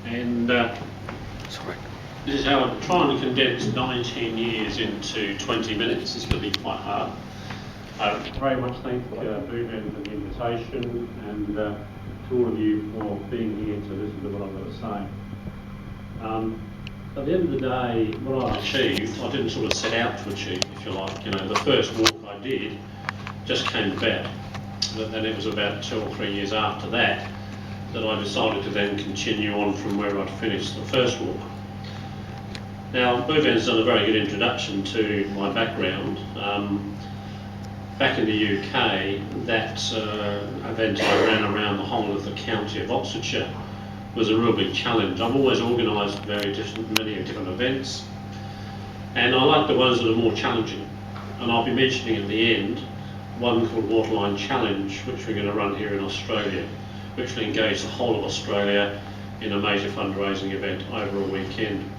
And this is how I'm trying to condense 19 years into 20 minutes. It's going to be quite hard. I very much thank Bhuvan for the invitation, and to all of you for being here to listen to what I've got to say. At the end of the day, what I've achieved, I didn't sort of set out to achieve, if you like. You know, the first walk I did just came about. But then it was about 2 or 3 years after that that I decided to then continue on from where I'd finished the first walk. Now, Bhuvan's done a very good introduction to my background. Back in the UK, that event I ran around the whole of the county of Oxfordshire was a real big challenge. I've always organised many different events, and I like the ones that are more challenging. And I'll be mentioning at the end one called Waterline Challenge, which we're going to run here in Australia, which will engage the whole of Australia in a major fundraising event over a weekend.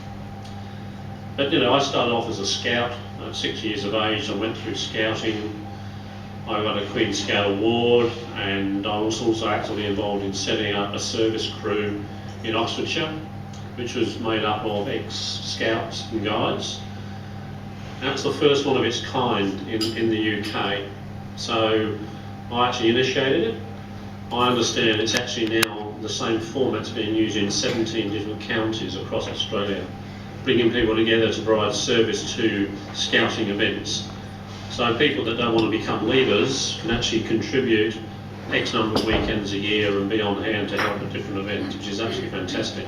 But you know, I started off as a scout at 6 years of age. I went through scouting. I got a Queen Scout Award, and I was also actively involved in setting up a service crew in Oxfordshire, which was made up of ex-scouts and guides. That's the first one of its kind in the UK. So I actually initiated it. I understand it's actually now the same format's being used in 17 different counties across Australia, bringing people together to provide service to scouting events. So people that don't want to become leaders can actually contribute X number of weekends a year and be on hand to help at different events, which is absolutely fantastic.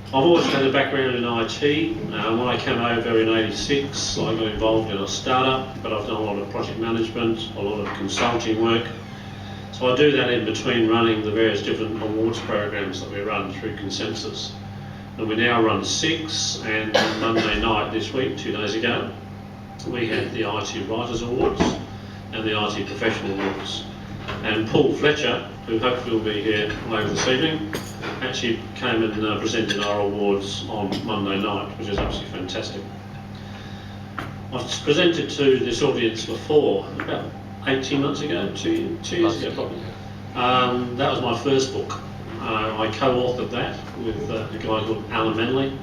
I've always had a background in IT. When I came over in '86, I got involved in a startup, but I've done a lot of project management, a lot of consulting work. So I do that in between running the various different awards programs that we run through Consensus. And we now run 6, and on Monday night this week, 2 days ago, we had the IT Writers Awards and the IT Professional Awards. And Paul Fletcher, who hopefully will be here later this evening, actually came and presented our awards on Monday night, which is absolutely fantastic. I've presented to this audience before, about 18 months ago, two years ago probably. That was my first book. I co-authored that with a guy called Alan Manley,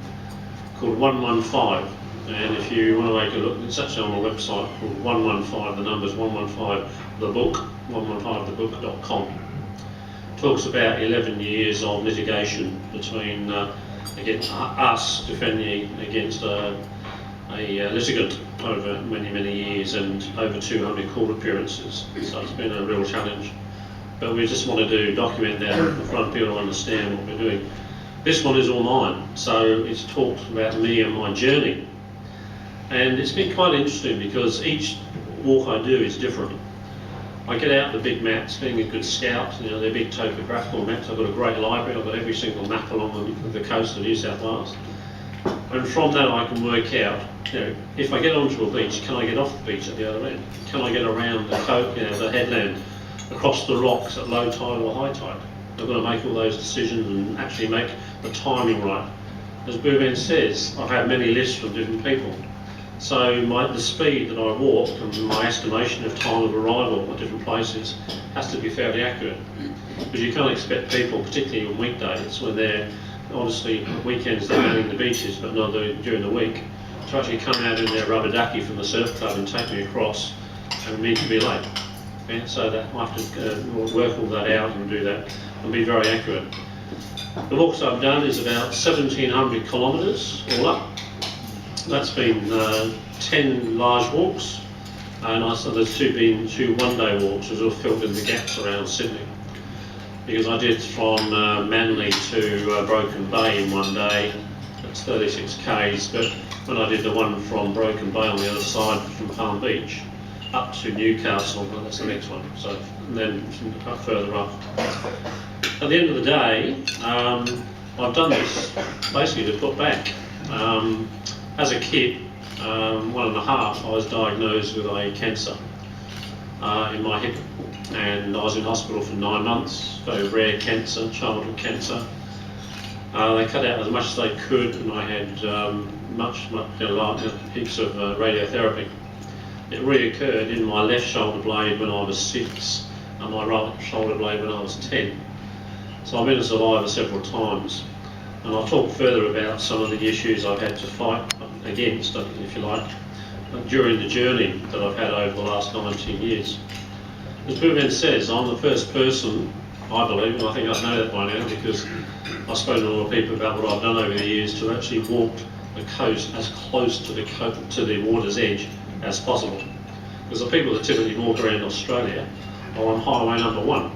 called 115. And if you want to take a look, it's actually on my website called 115, the numbers 115, the book, 115thebook.com. Talks about 11 years of litigation between against us defending against a litigant over many years, and over 200 court appearances. So it's been a real challenge. But we just want to document that in front of people to understand what we're doing. This one is all mine, so it's talked about me and my journey. And it's been quite interesting because each walk I do is different. I get out the big maps, being a good scout, you know, they're big topographical maps. I've got a great library, I've got every single map along the coast of New South Wales. And from that I can work out, you know, if I get onto a beach, can I get off the beach at the other end? Can I get around the headland, across the rocks at low tide or high tide? I've got to make all those decisions and actually make the timing right. As Bhuvan says, I've had many lists from different people. So the speed that I walk and my estimation of time of arrival at different places has to be fairly accurate. Because you can't expect people, particularly on weekdays, when they're obviously weekends they're running the beaches, but not during the week, to actually come out in their rubber ducky from the surf club and take me across and me to be late. Okay? So that I have to work all that out and do that and be very accurate. The walks I've done is about 1,700 kilometres all up. That's been 10 large walks, and there's been two one-day walks, which have filled in the gaps around Sydney. Because I did from Manly to Broken Bay in one day, that's 36 k's, but when I did the one from Broken Bay on the other side from Palm Beach up to Newcastle, well, that's the next one, so then further up. At the end of the day, I've done this basically to put back. As a kid, 1.5, I was diagnosed with a cancer in my hip, and I was in hospital for 9 months, very rare cancer, childhood cancer. They cut out as much as they could, and I had heaps of radiotherapy. It reoccurred in my left shoulder blade when I was 6, and my right shoulder blade when I was 10. So I've been a survivor several times, and I'll talk further about some of the issues I've had to fight against, if you like, during the journey that I've had over the last 19 years. As Bhuvan says, I'm the first person, I believe, and I think I know that by now because I've spoken to a lot of people about what I've done over the years, to actually walk the coast as close to the water's edge as possible. Because the people that typically walk around Australia are on highway number 1,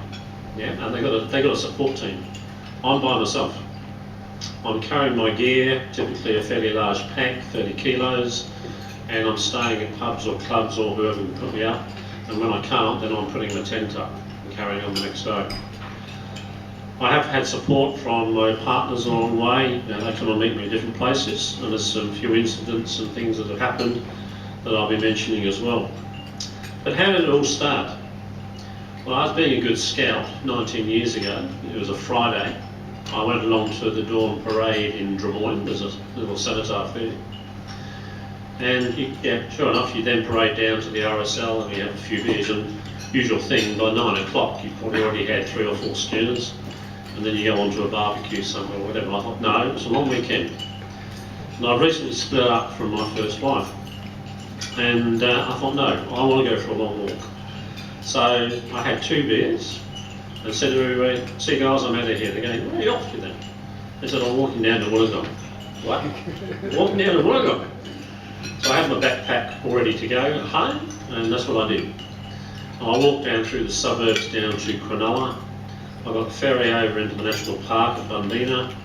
yeah, and they've got a support team. I'm by myself. I'm carrying my gear, typically a fairly large pack, 30 kilos, and I'm staying at pubs or clubs or whoever can put me up. And when I can't, then I'm putting the tent up and carrying on the next day. I have had support from my partners along the way. They come and meet me in different places, and there's some few incidents and things that have happened that I'll be mentioning as well. But how did it all start? Well, I was being a good scout 19 years ago. It was a Friday. I went along to the Dawn Parade in Drummoyne. There's a little cenotaph there. And yeah, sure enough, you then parade down to the RSL and you have a few beers, and usual thing, by 9 o'clock you've probably already had 3 or 4 schooners, and then you go on to a barbecue somewhere or whatever. I thought, no, it's a long weekend. And I've recently split up from my first wife, and I thought, no, I want to go for a long walk. So I had 2 beers and said to everybody, see guys, I'm out of here. They're going, where are you off to then? They said, I'm walking down to Wollongong. What? Walking down to Wollongong? So I had my backpack all ready to go at home, and that's what I did. And I walked down through the suburbs down to Cronulla. I got the ferry over into the National Park at Bundeena,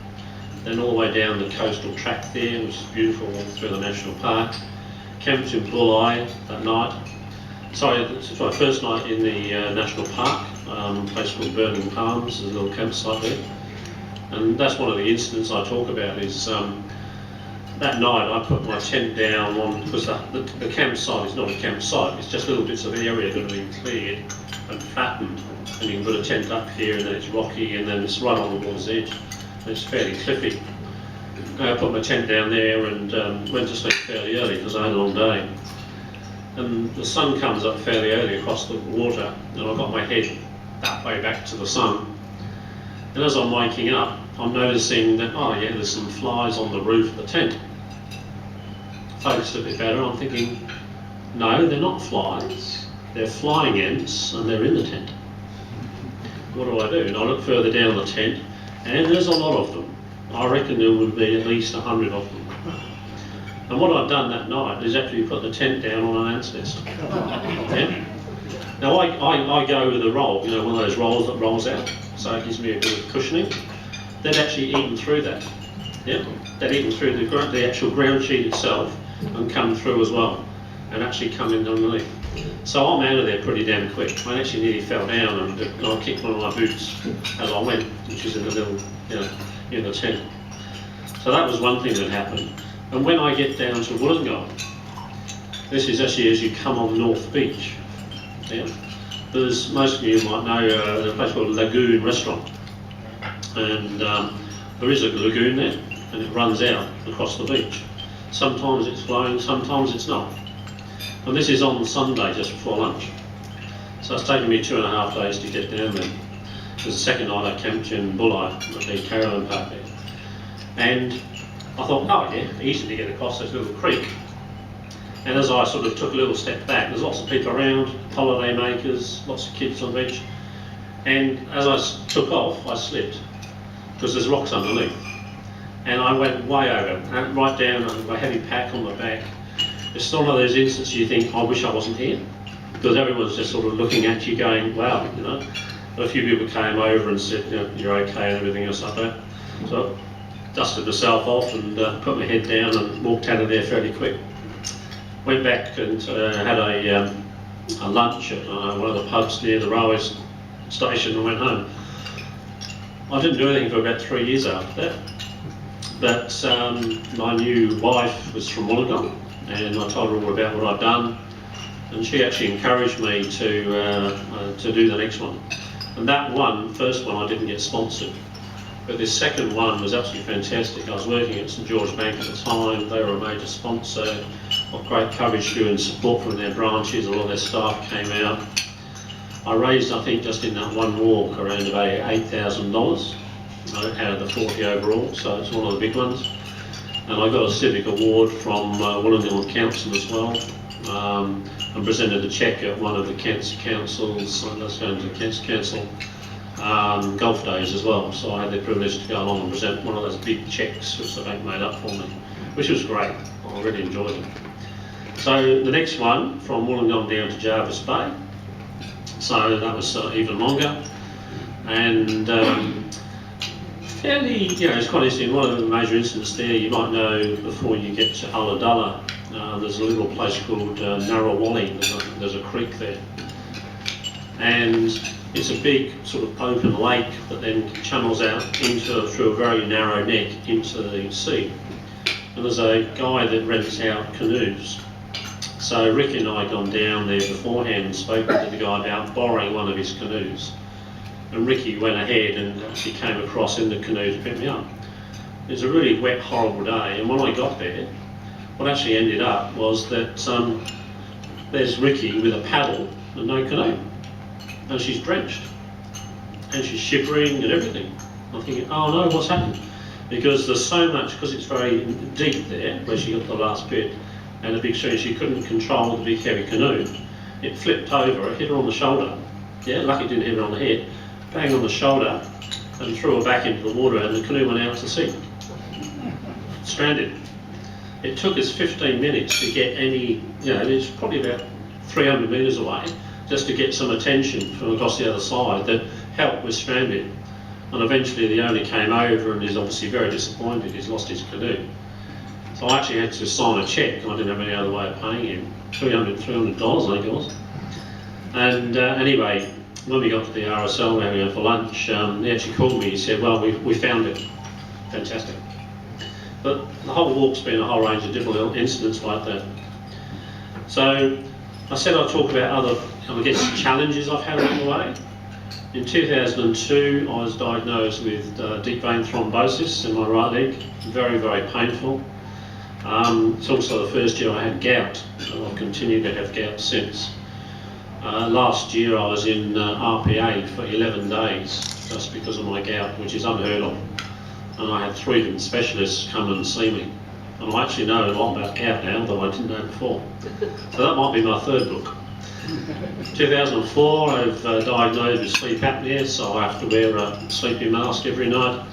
then all the way down the coastal track there, which is beautiful, all through the National Park. Camped in Bulli that night. Sorry, it's my first night in the National Park, a place called Burning Palms. There's a little campsite there. And that's one of the incidents I talk about is that night I put my tent down on, because the campsite is not a campsite, it's just little bits of area that have been cleared and flattened, and you can put a tent up here, and then it's rocky, and then it's right on the water's edge, and it's fairly cliffy. I put my tent down there and went to sleep fairly early because I had a long day. And the sun comes up fairly early across the water, and I've got my head that way back to the sun. And as I'm waking up, I'm noticing that, oh yeah, there's some flies on the roof of the tent. Focused a bit better, I'm thinking, no, they're not flies, they're flying ants, and they're in the tent. What do I do? And I look further down the tent, and there's a lot of them. I reckon there would be at least 100 of them. And what I've done that night is actually put the tent down on an ant's nest. Yeah? Now I go with a roll, you know, one of those rolls that rolls out, so it gives me a bit of cushioning. They've actually eaten through that. Yeah? They've eaten through the actual ground sheet itself and come through as well, and actually come in underneath. So I'm out of there pretty damn quick. I actually nearly fell down, and I kicked one of my boots as I went, which is in the little, you know, in the tent. So that was one thing that happened. And when I get down to Wollongong, this is actually as you come on North Beach. Yeah? There's, most of you might know, there's a place called Lagoon Restaurant. And there is a lagoon there, and it runs out across the beach. Sometimes it's flowing, sometimes it's not. And this is on Sunday, just before lunch. So it's taken me 2.5 days to get down there. It was the second night I camped in Bulli, at the caravan park there. And I thought, oh yeah, easy to get across this little creek. And as I sort of took a little step back, there's lots of people around, holiday makers, lots of kids on the beach. And as I took off, I slipped, because there's rocks underneath. And I went way over, right down on my heavy pack on my back. It's still one of those instances you think, I wish I wasn't here. Because everyone's just sort of looking at you going, wow, you know. But a few people came over and said, you know, you're okay and everything else like that. So I dusted myself off and put my head down and walked out of there fairly quick. Went back and had a lunch at one of the pubs near the railway station and went home. I didn't do anything for about 3 years after that. But my new wife was from Wollongong, and I told her all about what I'd done, and she actually encouraged me to do the next one. And that one, first one, I didn't get sponsored, but this second one was absolutely fantastic. I was working at St George Bank at the time. They were a major sponsor, got great coverage through and support from their branches. A lot of their staff came out. I raised, I think, just in that one walk around about $8,000 out of the 40 overall, so it's one of the big ones. And I got a civic award from Wollongong Council as well, and presented a cheque at one of the cancer councils, let's go into the cancer council, golf days as well. So I had the privilege to go along and present one of those big cheques which the bank made up for me, which was great. I really enjoyed it. So the next one, from Wollongong down to Jervis Bay, so that was even longer, and fairly, it's quite interesting. One of the major incidents there, you might know, before you get to Ulladulla, there's a little place called Narrawalling. There's a creek there, and it's a big sort of open lake that then channels out through a very narrow neck into the sea. And there's a guy that rents out canoes. So Ricky and I had gone down there beforehand and spoken to the guy about borrowing one of his canoes. And Ricky went ahead and actually came across in the canoe to pick me up. It was a really wet, horrible day, and when I got there, what actually ended up was that there's Ricky with a paddle and no canoe. And she's drenched. And she's shivering and everything. I'm thinking, oh no, what's happened? Because there's so much, because it's very deep there, where she got the last bit, and a big stream, she couldn't control the big heavy canoe. It flipped over, it hit her on the shoulder. Yeah, lucky it didn't hit her on the head. Bang on the shoulder, and threw her back into the water, and the canoe went out to sea. Stranded. It took us 15 minutes to get any, it's probably about 300 metres away, just to get some attention from across the other side that help was stranded. And eventually the owner came over and is obviously very disappointed, he's lost his canoe. So I actually had to sign a cheque, I didn't have any other way of paying him, $300 I think it was. And anyway, when we got to the RSL, we were going for lunch, he actually called me, he said, well, we found it. Fantastic. But the whole walk's been a whole range of different incidents like that. So I said I'd talk about other, I guess, challenges I've had along the way. In 2002, I was diagnosed with deep vein thrombosis in my right leg, very, very painful. It's also the first year I had gout, and I've continued to have gout since. Last year I was in RPA for 11 days just because of my gout, which is unheard of. And I had 3 different specialists come and see me. And I actually know a lot about gout now, though I didn't know before. So that might be my third book. 2004, I was diagnosed with sleep apnea, so I have to wear a sleeping mask every night.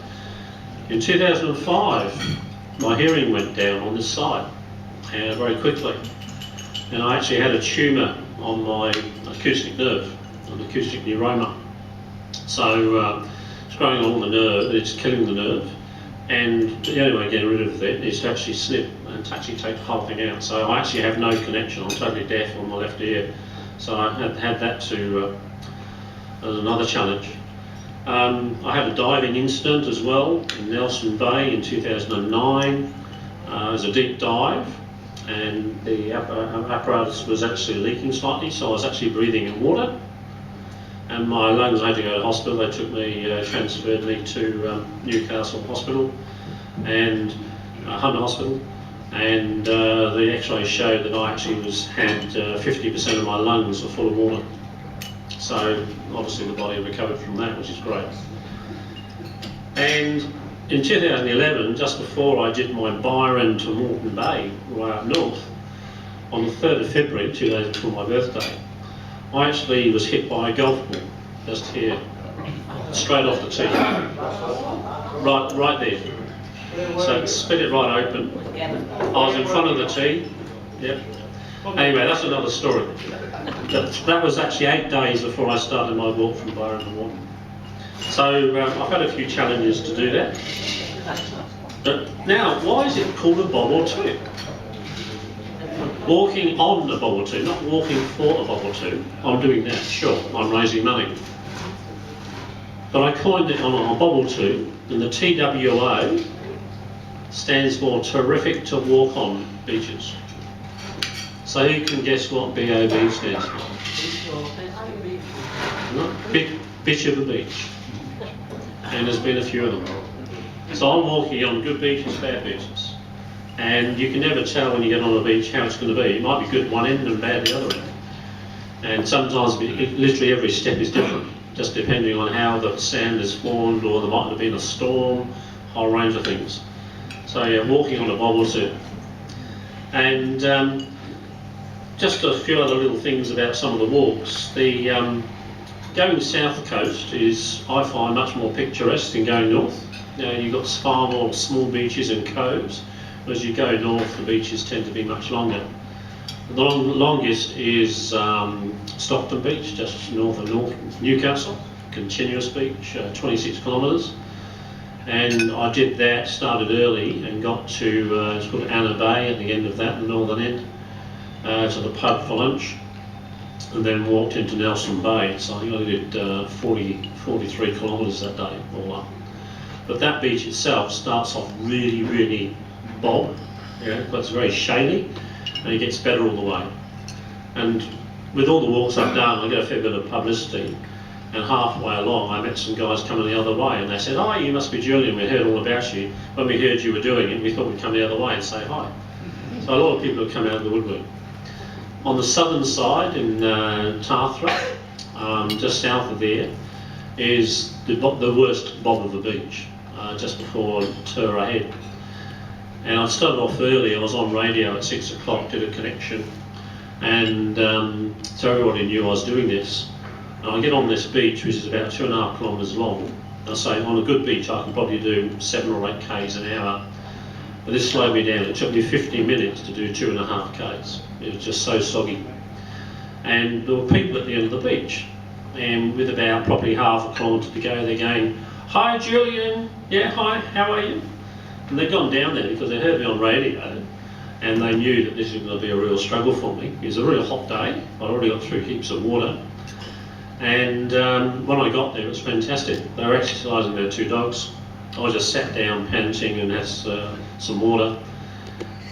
In 2005, my hearing went down on this side very quickly. And I actually had a tumour on my acoustic nerve, an acoustic neuroma. So it's growing along the nerve, it's killing the nerve. And the only way of getting rid of it is to actually snip and actually take the whole thing out. So I actually have no connection, I'm totally deaf on my left ear. So I had that to, as another challenge. I had a diving incident as well in Nelson Bay in 2009. It was a deep dive, and the apparatus was actually leaking slightly, so I was actually breathing in water. And my lungs, I had to go to hospital. They took me, transferred me to Newcastle Hospital and Hunter Hospital. And the x-rays showed that I actually had 50% of my lungs were full of water. So obviously the body recovered from that, which is great. And in 2011, just before I did my Byron to Moreton Bay, way up north, on the 3rd of February, 2 days before my birthday, I actually was hit by a golf ball, just here, straight off the tee, right there. So it split it right open. I was in front of the tee. Yep. Anyway, that's another story. That was actually 8 days before I started my walk from Byron to Moreton. So I've had a few challenges to do that. But now, why is it called a bob or two? Walking on a bob or two, not walking for a bob or two. I'm doing that, sure, I'm raising money. But I coined it on a bob or two, and the TWO stands for Terrific to Walk On Beaches. So who can guess what BOB stands for? Bitch of a beach. And there's been a few of them. So I'm walking on good beaches, bad beaches. And you can never tell when you get on a beach how it's going to be. It might be good one end and bad the other end. And sometimes literally every step is different, just depending on how the sand is formed, or there might have been a storm, a whole range of things. So yeah, walking on a bob or two. And just a few other little things about some of the walks. The going south coast is, I find, much more picturesque than going north. You know, you've got far more small beaches and coves. As you go north, the beaches tend to be much longer. The longest is Stockton Beach, just north of Newcastle, continuous beach, 26 kilometres. And I did that, started early and got to, it's called Anna Bay at the end of that, the northern end, to the pub for lunch, and then walked into Nelson Bay. So I think I did 43 kilometres that day, all up. But that beach itself starts off really, really bob, but it's very shady, and it gets better all the way. And with all the walks I've done, I get a fair bit of publicity, and halfway along I met some guys coming the other way, and they said, "Oh, you must be Julian, we heard all about you. When we heard you were doing it, we thought we'd come the other way and say hi." So a lot of people have come out of the woodwork. On the southern side in Tathra, just south of there, is the worst bob of the beach, just before Tura Head. And I started off early. I was on radio at 6 o'clock, did a connection, and so everybody knew I was doing this. And I get on this beach, which is about 2.5 kilometres long. I say, on a good beach I can probably do 7 or 8 k's an hour, but this slowed me down. It took me 15 minutes to do 2.5 k's. It was just so soggy. And there were people at the end of the beach, and with about probably half a kilometre to go, they're going, "Hi Julian, yeah, hi, how are you?" And they'd gone down there because they heard me on radio, and they knew that this was going to be a real struggle for me. It was a real hot day. I'd already got through heaps of water. And when I got there, it was fantastic. They were exercising their 2 dogs. I just sat down panting and had some water.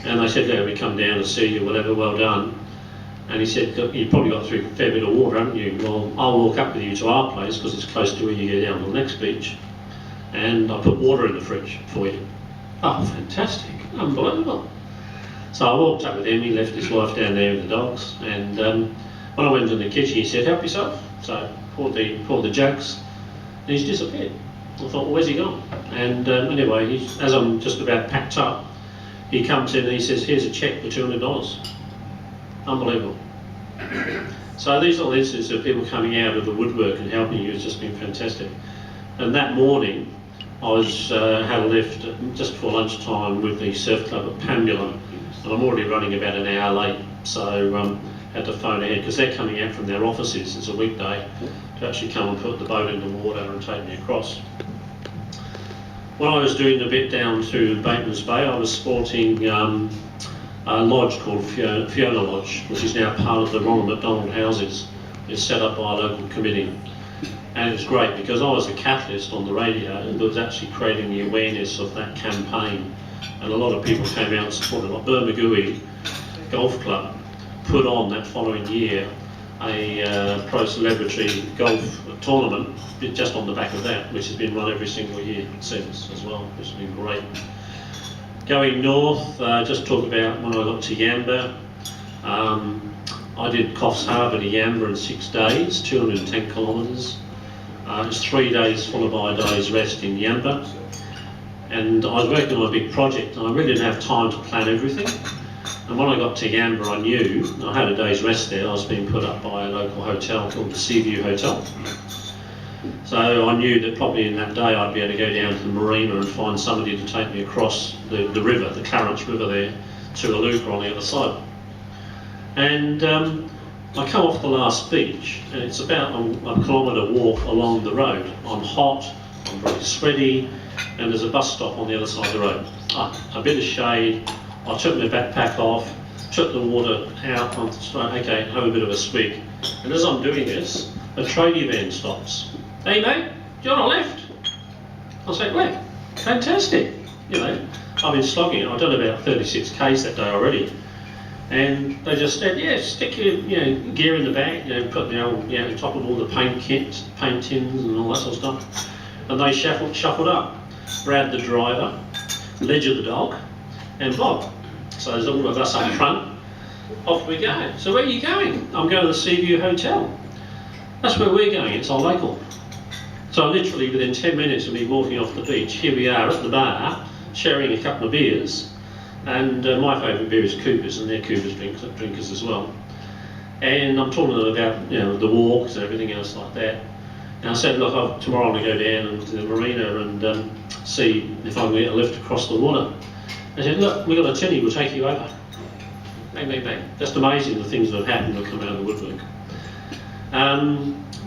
And they said, "Yeah, we come down to see you, whatever, well done." And he said, "You probably got through a fair bit of water, haven't you? Well, I'll walk up with you to our place because it's close to where you go down to the next beach. And I'll put water in the fridge for you." Oh, fantastic, unbelievable. So I walked up with him, he left his wife down there with the dogs, and when I went in the kitchen he said, "Help yourself." So poured the jugs, and he's disappeared. I thought, well, where's he gone? And anyway, as I'm just about packed up, he comes in and he says, "Here's a cheque for $200. Unbelievable. So these are instances of people coming out of the woodwork and helping you. It's just been fantastic. And that morning, I had a lift just before lunchtime with the surf club at Pambula, and I'm already running about an hour late, so had to phone ahead because they're coming out from their offices. It's a weekday to actually come and put the boat in the water and take me across. When I was doing the bit down to Bateman's Bay, I was sporting a lodge called Fiona Lodge, which is now part of the Ronald McDonald Houses. It's set up by a local committee. And it was great because I was a catalyst on the radio that was actually creating the awareness of that campaign. And a lot of people came out and supported it. Like Bermagui Golf Club put on that following year a pro celebrity golf tournament just on the back of that, which has been run every single year since as well, which has been great. Going north, just talk about when I got to Yamba. I did Coffs Harbour to Yamba in 6 days, 210 kilometres. It was 3 days followed by a day's rest in Yamba. And I was working on a big project and I really didn't have time to plan everything. And when I got to Yamba, I knew, I had a day's rest there. I was being put up by a local hotel called the Seaview Hotel. So I knew that probably in that day I'd be able to go down to the marina and find somebody to take me across the river, the Clarence River there, to Iluka on the other side. And I come off the last beach, and it's about a kilometre walk along the road. I'm hot, I'm very sweaty, and there's a bus stop on the other side of the road. A bit of shade. I took my backpack off, took the water out, I'm like, okay, have a bit of a swig. And as I'm doing this, a tradie van stops. "Hey mate, do you want a lift?" I was like, "Where? Fantastic." You know, I've been slogging it. I've done about 36 k's that day already. And they just said, "Yeah, stick your gear in the bag, put top of all the paint kits, paint tins and all that sort of stuff." And they shuffled up. Brad the driver, Ledger the dog, and Bob. So there's all of us up front. Off we go. So where are you going? I'm going to the Seaview Hotel. That's where we're going, it's our local. So literally within 10 minutes of me walking off the beach, here we are at the bar, sharing a couple of beers, and my favourite beer is Coopers, and they're Coopers drinkers as well. And I'm talking to them about, you know, the walks and everything else like that. And I said, look, tomorrow I'm going to go down to the marina and see if I can get a lift across the water. I said, look, we've got a tinny, we'll take you over. Bang, bang, bang. Just amazing the things that have happened that come out of the woodwork.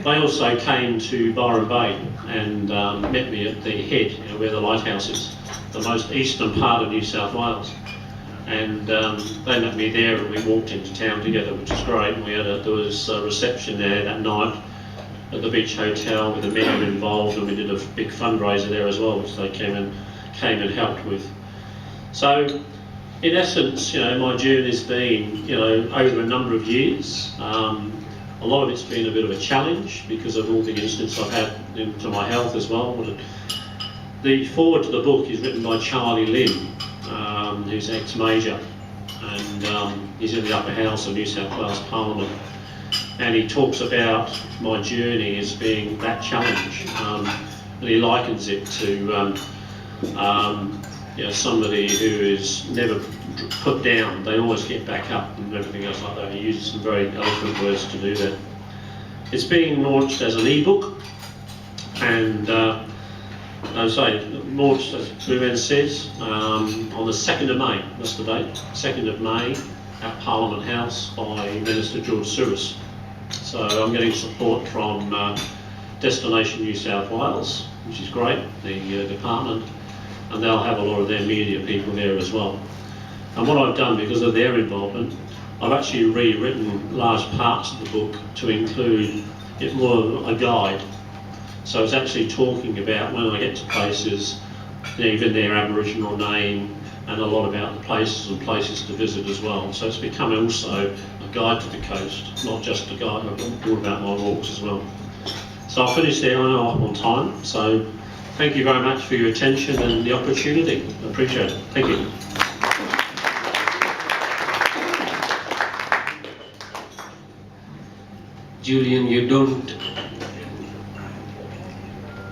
They also came to Byron Bay and met me at the head, you know, where the lighthouse is, the most eastern part of New South Wales. And they met me there, and we walked into town together, which was great. And there was a reception there that night at the Beach Hotel with the men involved, and we did a big fundraiser there as well, which they came and helped with. So, in essence, you know, my journey's been, you know, over a number of years. A lot of it's been a bit of a challenge because of all the incidents I've had into my health as well. The foreword to the book is written by Charlie Lim, who's ex-Major, and he's in the upper house of New South Wales Parliament. And he talks about my journey as being that challenge, and he likens it to you know, somebody who is never put down, they always get back up and everything else like that. He uses some very eloquent words to do that. It's being launched as an e-book, and launched, as Blumen says, on the 2nd of May, that's the date, 2nd of May at Parliament House by Minister George Souris. So I'm getting support from Destination New South Wales, which is great, the department, and they'll have a lot of their media people there as well. And what I've done, because of their involvement, I've actually rewritten large parts of the book to include it more of a guide. So it's actually talking about when I get to places, even their Aboriginal name, and a lot about the places and places to visit as well. So it's become also a guide to the coast, not just a guide, all about my walks as well. So I'll finish there, I know I'm on time. So thank you very much for your attention and the opportunity. I appreciate it. Thank you. Julian, you don't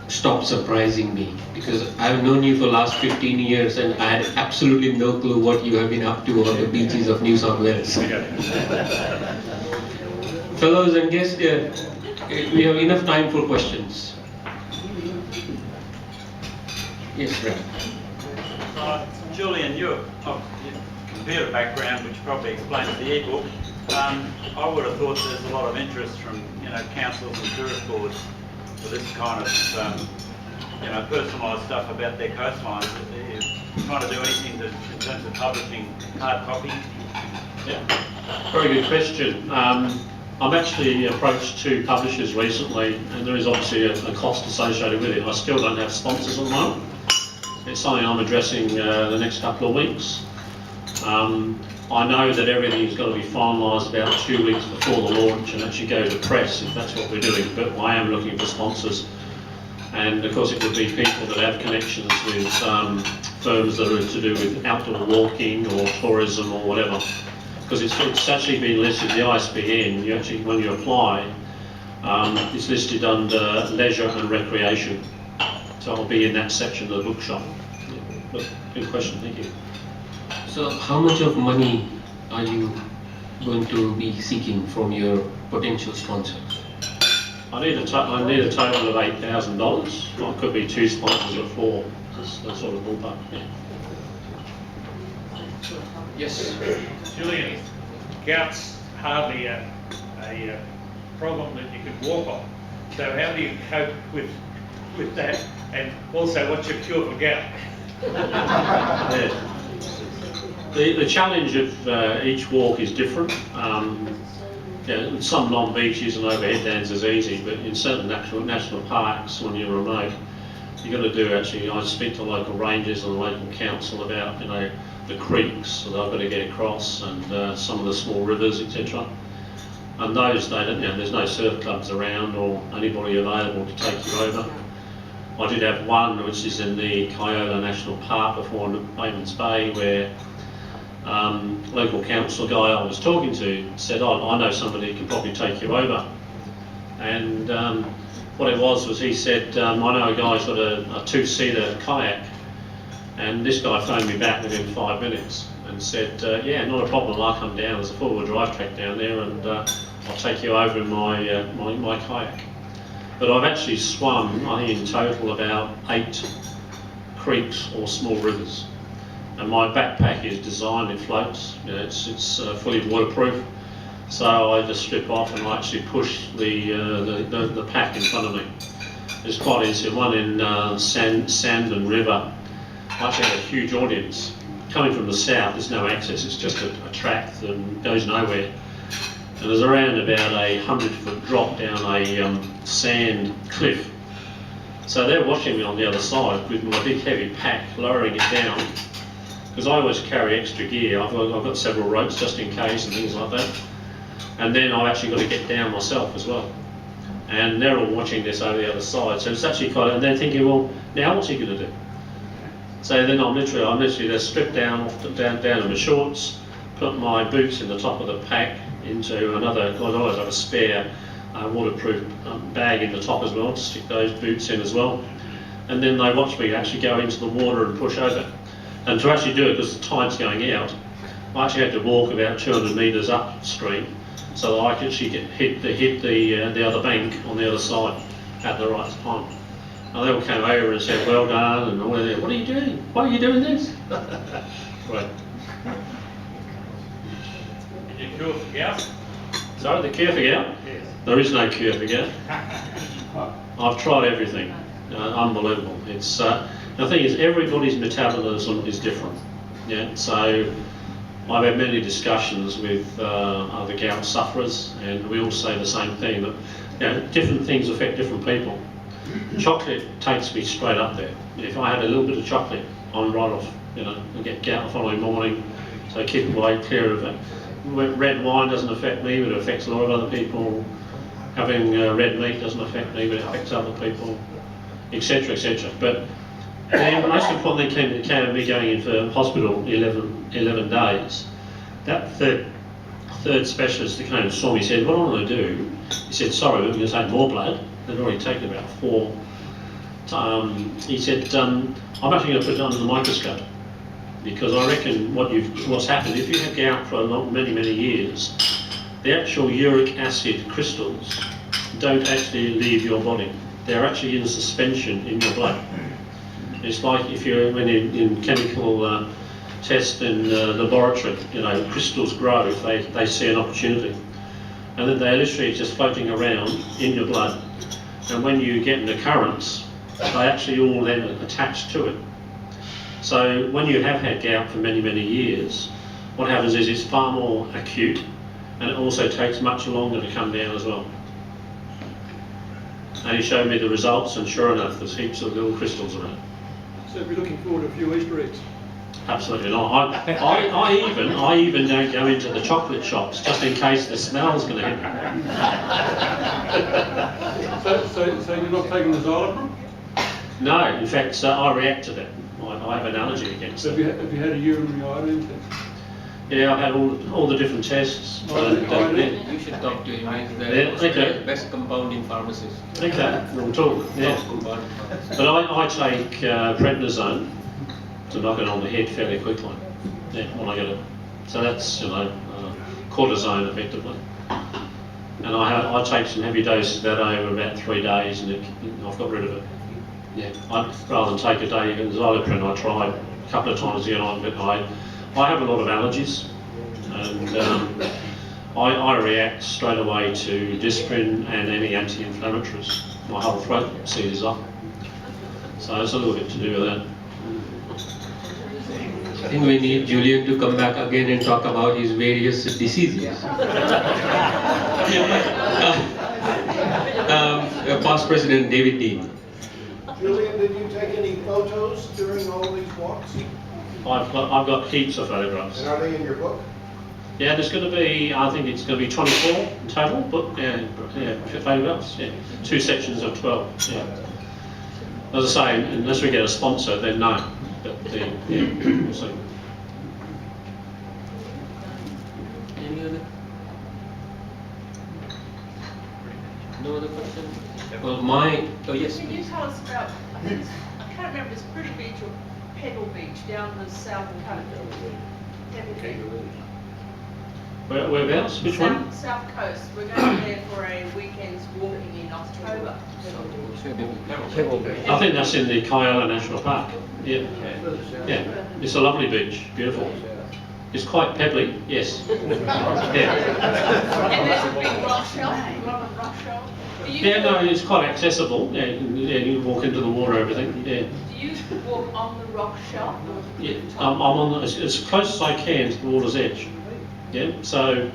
stop surprising me, because I've known you for the last 15 years and I had absolutely no clue what you have been up to on the beaches of New South Wales. Fellows and guests, we have enough time for questions. Yes, Brad. Julian, you've a computer background, which probably explains the e-book. I would have thought there's a lot of interest from, you know, councils and tourist boards for this kind of, you know, personalised stuff about their coastlines. Are you trying to do anything in terms of publishing hard copy? Yeah, very good question. I've actually approached 2 publishers recently, and there is obviously a cost associated with it. I still don't have sponsors on mine. It's something I'm addressing the next couple of weeks. I know that everything's got to be finalised about 2 weeks before the launch and actually go to press, if that's what we're doing, but I am looking for sponsors. And of course it would be people that have connections with firms that are to do with outdoor walking or tourism or whatever. Because it's actually been listed, the ISBN, you actually, when you apply, it's listed under leisure and recreation. So I'll be in that section of the bookshop. Yeah, but good question, thank you. So how much of money are you going to be seeking from your potential sponsors? I need a total of $8,000. Well, it could be 2 sponsors or 4. That's the sort of ballpark. Yeah. Yes. Julian, gout's hardly a problem that you could walk on. So how do you cope with that? And also, what's your cure for gout? Yeah. The challenge of each walk is different. Yeah, some non-beaches and overhead lands is easy, but in certain national parks, when you're remote, you've got to do actually, I speak to local rangers and local council about, you know, the creeks that I've got to get across and some of the small rivers, etc. And those, they don't, you know, there's no surf clubs around or anybody available to take you over. I did have one which is in the Kyoto National Park before Batemans Bay, where local council guy I was talking to said, oh, I know somebody who can probably take you over. And what it was he said, I know a guy's got a two-seater kayak, and this guy phoned me back within 5 minutes and said, yeah, not a problem, I'll come down, there's a four-wheel drive track down there, and I'll take you over in my kayak. But I've actually swum, I think in total, about 8 creeks or small rivers. And my backpack is designed, it floats, you know, it's fully waterproof. So I just strip off and I actually push the pack in front of me. There's quite easy. One in Sand and River, I actually had a huge audience. Coming from the south, there's no access, it's just a track that goes nowhere. And there's around about a 100-foot drop down a sand cliff. So they're watching me on the other side with my big heavy pack, lowering it down. Because I always carry extra gear, I've got several ropes just in case and things like that. And then I've actually got to get down myself as well. And they're all watching this over the other side. So it's actually quite, and they're thinking, well, now what's he going to do? So then I'm literally just stripped down to my shorts, put my boots in the top of the pack into another, I always have a spare waterproof bag in the top as well to stick those boots in as well. And then they watch me actually go into the water and push over. And to actually do it, because the tide's going out, I actually had to walk about 200 metres upstream so that I could actually hit the other bank on the other side at the right time. And they all came over and said, well done, and all that. What are you doing? Why are you doing this? Right. Did you cure for gout? Sorry, the cure for gout? Yes. There is no cure for gout. I've tried everything. Unbelievable. It's the thing is, everybody's metabolism is different. Yeah. So I've had many discussions with other gout sufferers, and we all say the same thing, that you know, different things affect different people. Chocolate takes me straight up there. If I had a little bit of chocolate, I'm right off. You know, I get gout the following morning, so keep away clear of it. Red wine doesn't affect me, but it affects a lot of other people. Having red meat doesn't affect me, but it affects other people, etc., etc. But the most important thing came of me going into hospital 11 days. That third specialist that came and saw me said, what am I going to do? He said, sorry, we're going to take more blood. They'd already taken about 4. He said, I'm actually going to put it under the microscope, because I reckon what's happened, if you have gout for many years, the actual uric acid crystals don't actually leave your body. They're actually in suspension in your blood. It's like if you're in chemical test in laboratory, you know, crystals grow if they see an opportunity. And then they're literally just floating around in your blood. And when you get an occurrence, they actually all then attach to it. So when you have had gout for many years, what happens is it's far more acute, and it also takes much longer to come down as well. And he showed me the results, and sure enough, there's heaps of little crystals around. So we're looking forward to a few Easter eggs. Absolutely not. I even don't go into the chocolate shops just in case the smell's going to hit me. So you're not taking the Xylitol? No, in fact, I react to that. I have an allergy against So it. have you had a urinary iodine test? Yeah, I've had all the different tests. You should talk to him. He's the Yeah, okay. best compounding pharmacist. Okay, we'll talk. Yeah. Top compound. But I take prednisone to knock it on the head fairly quickly. Yeah, when I get it. So that's, you know, cortisone effectively. And I take some heavy doses of that over about 3 days, and I've got rid of it. Yeah, rather than take a day of Xylitol, I tried a couple of times to get on, but I have a lot of allergies, and I react straight away to Disprin and any anti-inflammatories. My whole throat seizes up. So it's a little bit to do with that. I think we need Julian to come back again and talk about his various diseases. Past President David Dean. Julian, did you take any photos during all these walks? I've got heaps of photographs. And are they in your book? Yeah, there's going to be, I think it's going to be 24 in total, but yeah, photographs, yeah. 2 sections of 12, yeah. As I say, unless we get a sponsor, then no. But yeah, we'll see. Any other? No other question? Well, oh yes, Can you please. tell us about, I can't remember, it's Pretty Beach or Pebble Beach down the south coast? Pebble Beach. Whereabouts? Which one? South coast. We're going there for a weekend's walking in October. I think that's in the Kiala National Park. Yeah. Yeah. It's a lovely beach. Beautiful. It's quite pebbly, yes. Yeah. And there's a big rock shelf, rock shelf. Do you Yeah, no, it's quite accessible. Yeah, you can walk into the water, everything. Yeah. Do you walk on the rock shelf or Yeah, the I'm top? on as close as I can to the water's edge. Yeah, so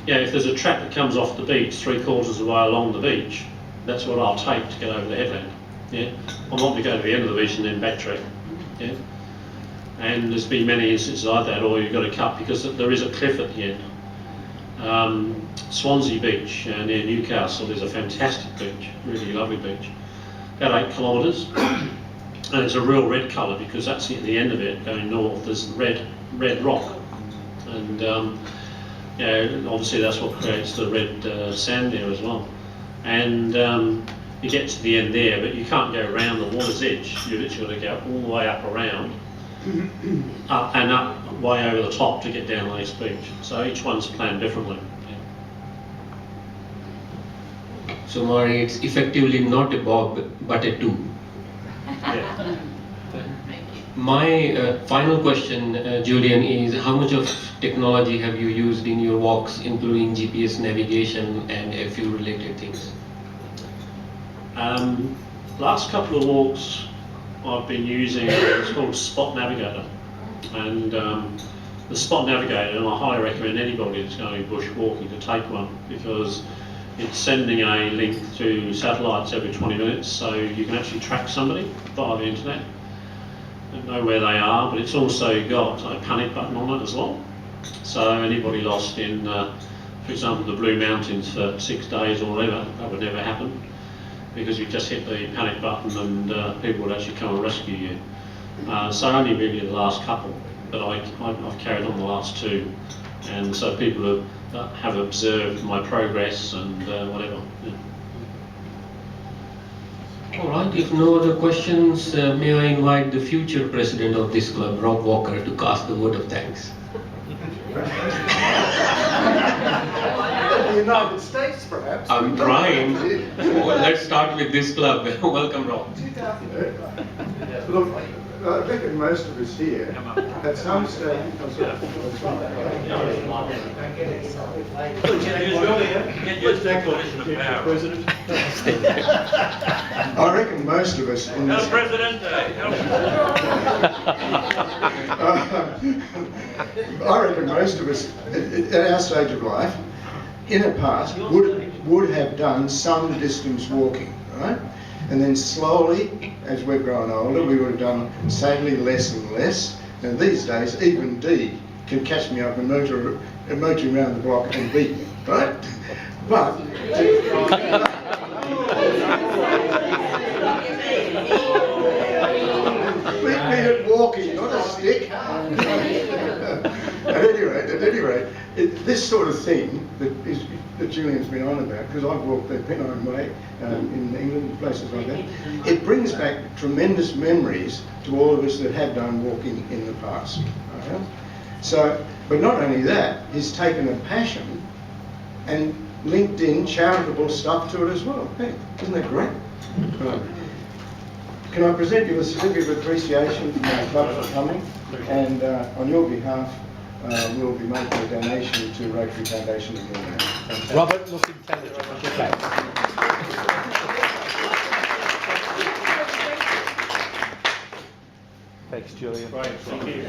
yeah, if there's a track that comes off the beach 3/4 of the way along the beach, that's what I'll take to get over the headland. Yeah, I'm not to go to the end of the beach and then backtrack. Yeah, and there's been many instances like that, or you've got to cut because there is a cliff at the end. Swansea Beach near Newcastle is a fantastic beach, really lovely beach, about 8 kilometres. And it's a real red colour because that's at the end of it, going north, there's red rock. And obviously that's what creates the red sand there as well. And you get to the end there, but you can't go around the water's edge. You literally got to go all the way up around, up and up way over the top to get down the next beach. So each one's planned differently. So Mari, it's effectively not a bob, but a tube. Yeah. My final question, Julian, is how much of technology have you used in your walks, including GPS navigation and a few related things? Last couple of walks I've been using, it's called Spot Navigator. And the Spot Navigator, and I highly recommend anybody that's going bush walking to take one because it's sending a link to satellites every 20 minutes so you can actually track somebody via the internet. Don't know where they are, but it's also got a panic button on it as well. So anybody lost in, for example, the Blue Mountains for 6 days or whatever, that would never happen because you just hit the panic button and people would actually come and rescue you. So only really the last couple, but I've carried on the last 2, and so people have observed my progress and whatever. Yeah. All right, if no other questions, may I invite the future president of this club, Rob Walker, to cast the word of thanks. The United States, perhaps. I'm trying. Well, let's start with this club. Welcome, Rob. Look, I reckon most of us here, at some stage, Get used to the coalition of power. President. I reckon most of us in Hello, this, President. I reckon most of us at our stage of life, in the past, would have done some distance walking, right? And then slowly, as we've grown older, we would have done sadly less and less. And these days, even Dee can catch me up and motor around the block and beat me, right? But beat me at walking, not a stick. At any rate, this sort of thing that Julian's been on about, because I've walked the Pennine Way in England, places like that, it brings back tremendous memories to all of us that have done walking in the past. Right? So, but not only that, he's taken a passion and linked in charitable stuff to it as well. Hey, isn't that great? Right. Can I present you a certificate of appreciation from our club for coming? And on your behalf, we'll be making a donation to Rotary Foundation of Northern. Robert, look intelligent. Thanks, Julian. Right, thank you.